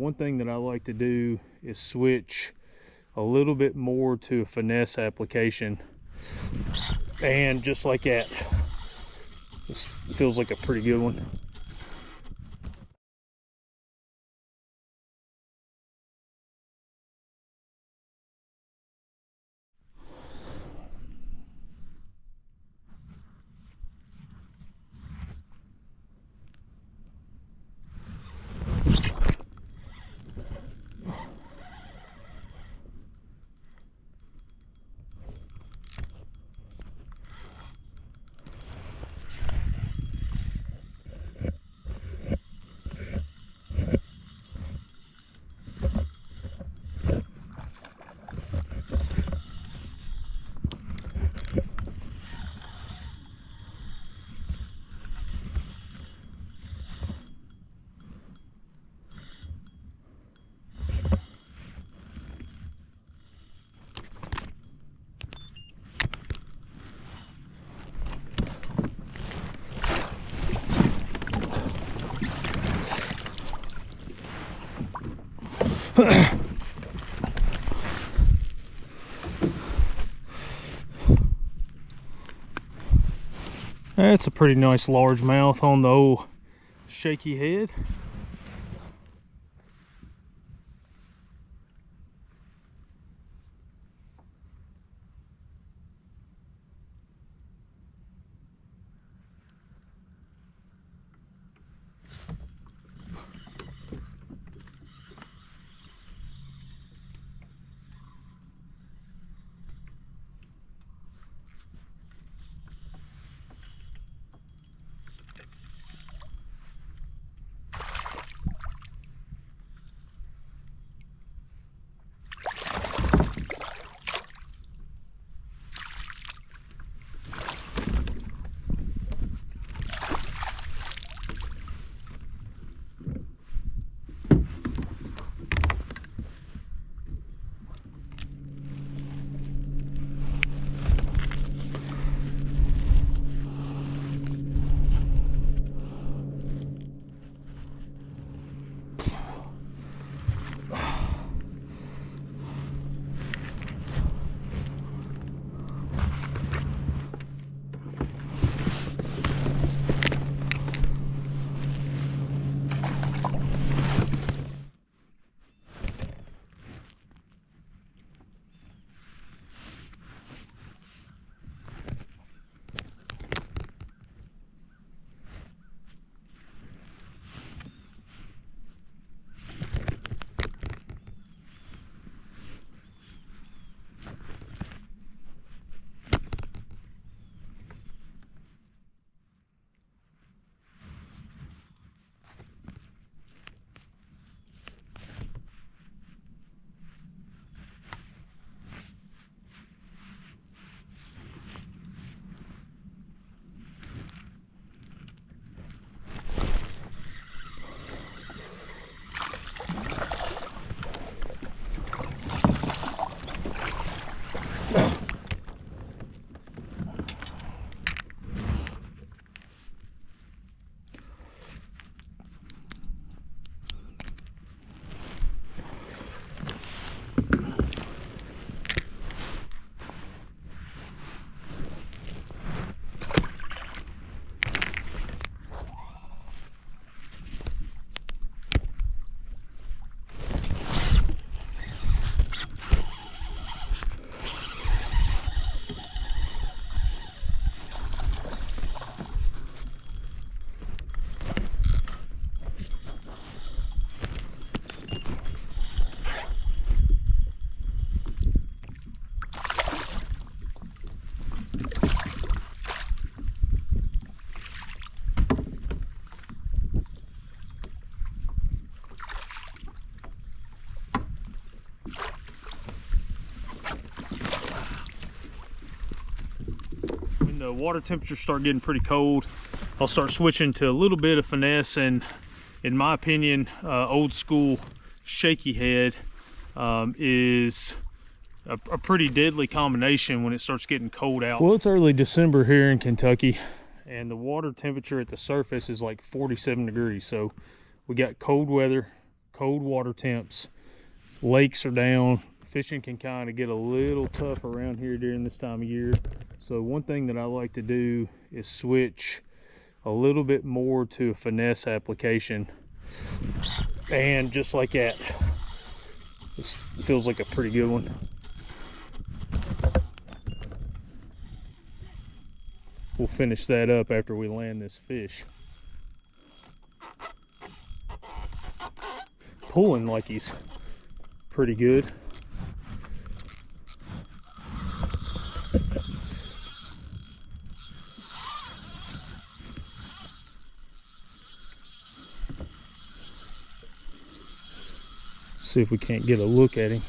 one thing that I like to do is switch a little bit more to a finesse application, and just like that, this feels like a pretty good one. That's a pretty nice large mouth on the old Shaky head. When the water temperatures start getting pretty cold, I'll start switching to a little bit of finesse, and in my opinion, old school Shaky head is a pretty deadly combination when it starts getting cold out. Well, it's early December here in Kentucky, and the water temperature at the surface is like 47 degrees. So we got cold weather, cold water temps, lakes are down, fishing can kind of get a little tough around here during this time of year. So one thing that I like to do is switch a little bit more to a finesse application, and just like that, this feels like a pretty good one. We'll finish that up after we land this fish. Pulling like he's pretty good. See if we can't get a look at him.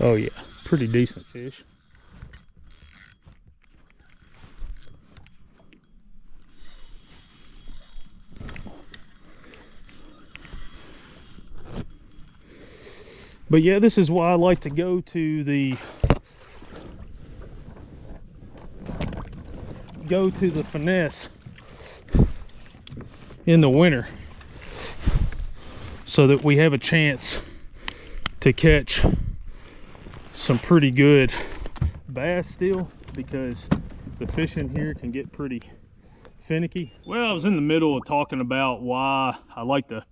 Oh yeah, pretty decent fish. But yeah, this is why I like to go to the finesse in the winter, so that we have a chance to catch some pretty good bass still, because the fishing here can get pretty finicky. Well, I was in the middle of talking about why I like to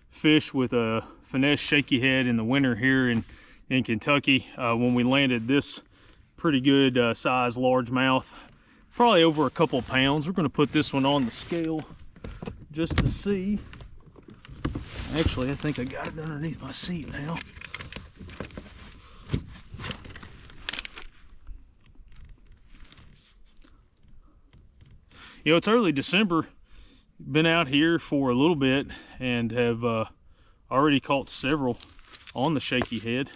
fish with a finesse shaky head in the winter here in Kentucky. When we landed this pretty good size largemouth, probably over a couple pounds. We're going to put this one on the scale just to see. Actually, I think I got it underneath my seat now. You know, it's early December. Been out here for a little bit and have already caught several on the shaky head,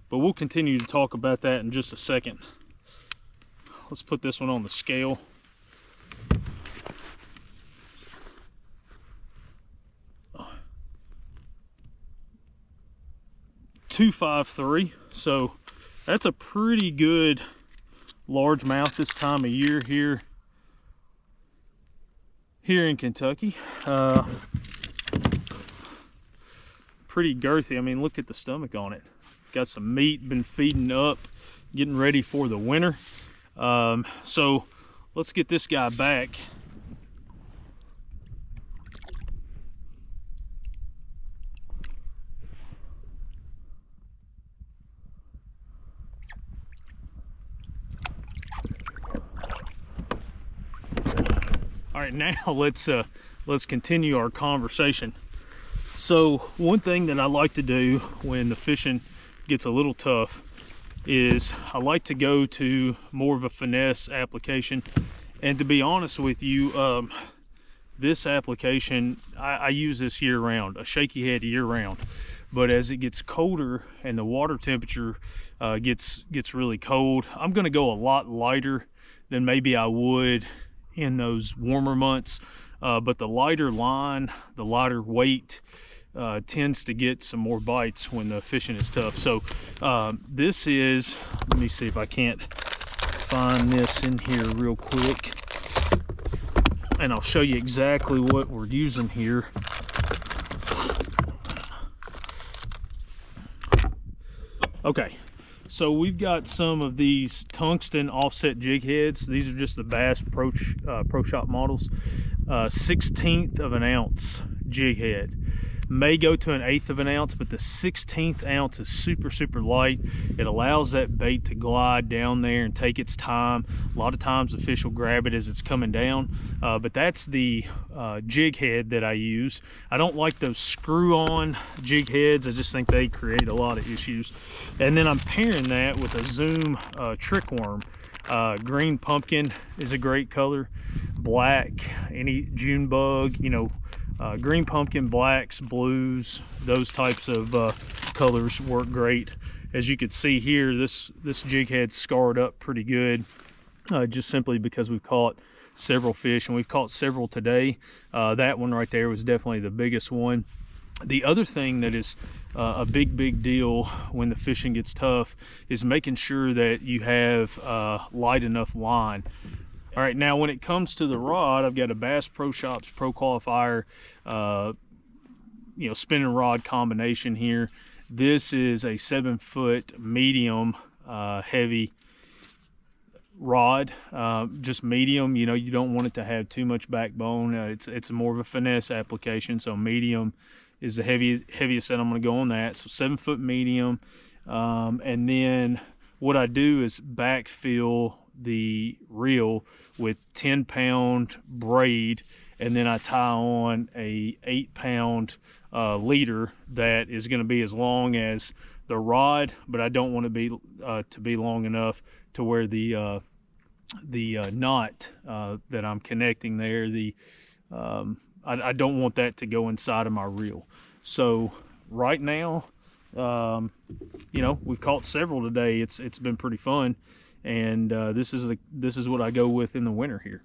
but we'll continue to talk about that in just a second. Let's put this one on the scale. .253, so that's a pretty good largemouth this time of year here in Kentucky. Pretty girthy. I mean, look at the stomach on it. Got some meat, been feeding up, getting ready for the winter. So let's get this guy back. All right, now let's continue our conversation. So one thing that I like to do when the fishing gets a little tough is I like to go to more of a finesse application. And to be honest with you, this application, I use this year round, a shaky head year round. But as it gets colder and the water temperature gets really cold, I'm gonna go a lot lighter than maybe I would in those warmer months. But the lighter line, the lighter weight tends to get some more bites when the fishing is tough. So this is, let me see if I can't find this in here real quick, and I'll show you exactly what we're using here. Okay, so we've got some of these tungsten offset jig heads. These are just the Bass Pro Shop models. 1/16 of an ounce jig head. May go to an 1/8 of an ounce, but the 1/16 ounce is super light. It allows that bait to glide down there and take its time. A lot of times the fish will grab it as it's coming down, but that's the jig head that I use. I don't like those screw-on jig heads. I just think they create a lot of issues. And then I'm pairing that with a Zoom trick worm. Green pumpkin is a great color. Black, any June bug, you know, green pumpkin, blacks, blues, those types of colors work great. As you can see here, this jig head's scarred up pretty good, just simply because we've caught several fish, and we've caught several today. That one right there was definitely the biggest one. The other thing that is a big deal when the fishing gets tough is making sure that you have light enough line. All right, now when it comes to the rod, I've got a Bass Pro Shops Pro Qualifier, spinning rod combination here. This is a 7-foot medium heavy rod, just medium. You don't want it to have too much backbone. It's more of a finesse application, so medium is the heaviest that I'm going to go on that. So 7-foot medium, and then what I do is backfill the reel with 10-pound braid, and then I tie on a 8-pound leader that is going to be as long as the rod, but I don't want it to be long enough to where the knot that I'm connecting there, I don't want that to go inside of my reel. So right now, we've caught several today. It's been pretty fun, and this is what I go with in the winter here.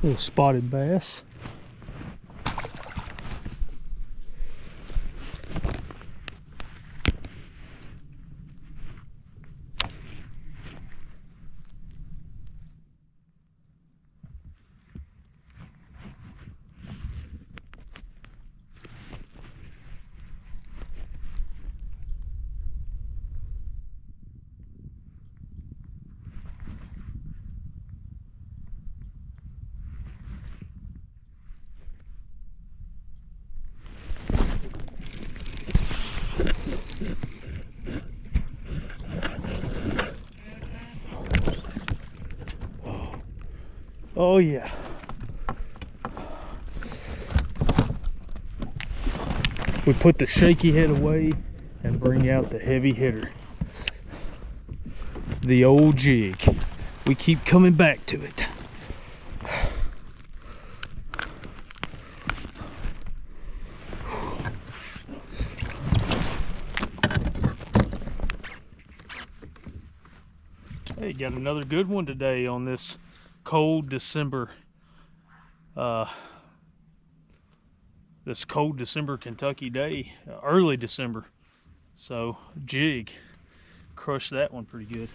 Little spotted bass. Oh yeah. We put the shaky head away and bring out the heavy hitter. The old jig. We keep coming back to it. Hey, got another good one today on this cold December, Kentucky day, early December. So jig, crushed that one pretty good.